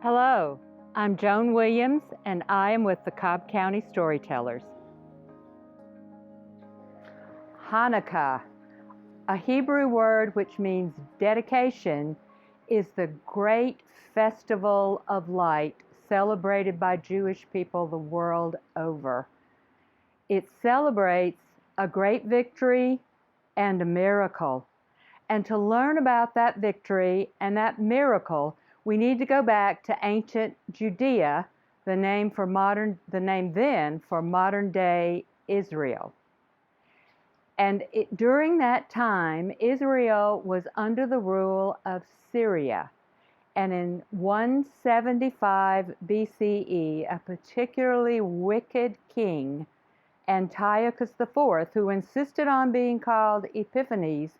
Hello, I'm Jone Williams, and I am with the Cobb County Storytellers. Hanukkah, a Hebrew word which means dedication, is the great festival of light celebrated by Jewish people the world over. It celebrates a great victory and a miracle. And to learn about that victory and that miracle, we need to go back to ancient Judea, the name then for modern day Israel. And during that time, Israel was under the rule of Syria. And in 175 BCE, a particularly wicked king, Antiochus IV, who insisted on being called Epiphanes,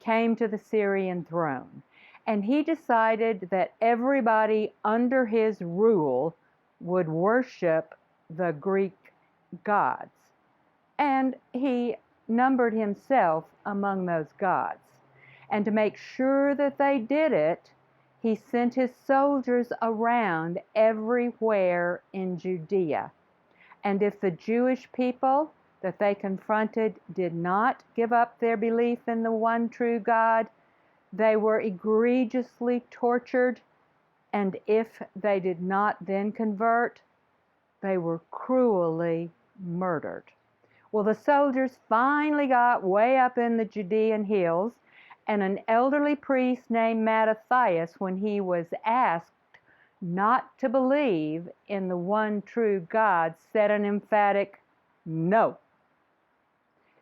came to the Syrian throne. And he decided that everybody under his rule would worship the Greek gods. And he numbered himself among those gods. And to make sure that they did it, he sent his soldiers around everywhere in Judea. And if the Jewish people that they confronted did not give up their belief in the one true God, they were egregiously tortured, and if they did not then convert, they were cruelly murdered. Well, the soldiers finally got way up in the Judean hills, and an elderly priest named Mattathias, when he was asked not to believe in the one true God, said an emphatic no.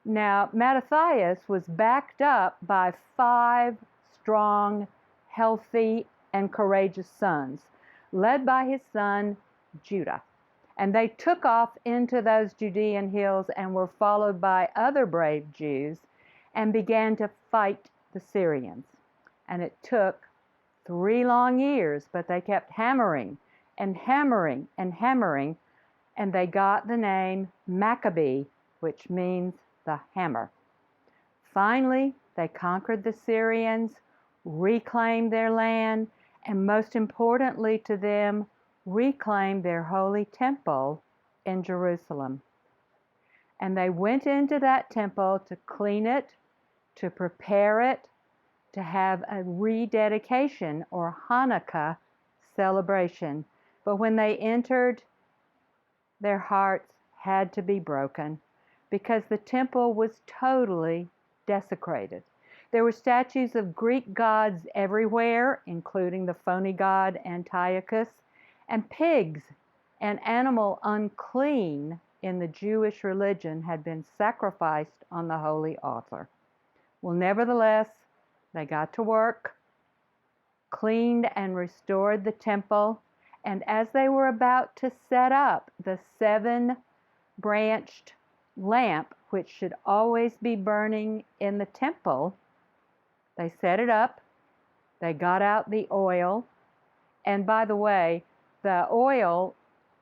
Now, Mattathias was backed up by 5 strong, healthy, and courageous sons, led by his son Judah. And they took off into those Judean hills and were followed by other brave Jews and began to fight the Syrians. And it took 3 long years, but they kept hammering and hammering and hammering, and they got the name Maccabee, which means the hammer. Finally, they conquered the Syrians, reclaimed their land, and most importantly to them, reclaimed their holy temple in Jerusalem. And they went into that temple to clean it, to prepare it, to have a rededication or Hanukkah celebration. But when they entered, their hearts had to be broken because the temple was totally desecrated. There were statues of Greek gods everywhere, including the phony god Antiochus, and pigs, an animal unclean in the Jewish religion, had been sacrificed on the holy altar. Well, nevertheless, they got to work, cleaned and restored the temple, and as they were about to set up the 7-branched lamp, which should always be burning in the temple, they set it up, they got out the oil, and by the way, the oil,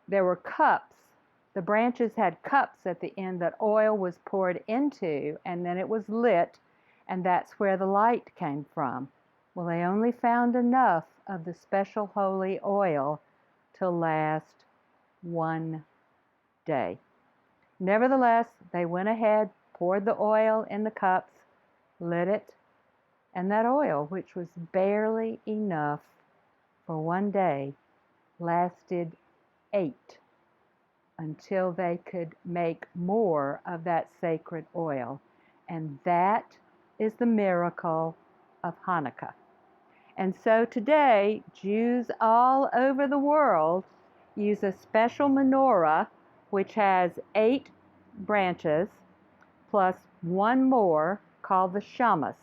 there were cups. The branches had cups at the end that oil was poured into, and then it was lit, and that's where the light came from. Well, they only found enough of the special holy oil to last 1 day. Nevertheless, they went ahead, poured the oil in the cups, lit it, and that oil, which was barely enough for 1 day, lasted 8 until they could make more of that sacred oil. And that is the miracle of Hanukkah. And so today, Jews all over the world use a special menorah which has 8 branches plus 1 more called the Shamas.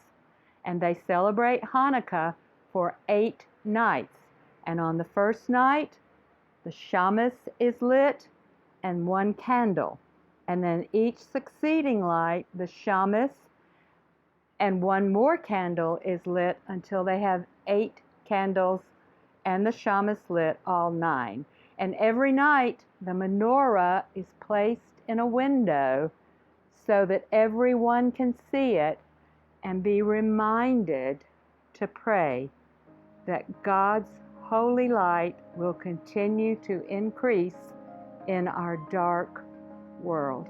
And they celebrate Hanukkah for 8 nights. And on the first night, the Shamas is lit and 1 candle. And then each succeeding light, the Shamas and 1 more candle is lit until they have 8 candles and the Shamas lit, all 9. And every night the menorah is placed in a window so that everyone can see it and be reminded to pray that God's holy light will continue to increase in our dark world.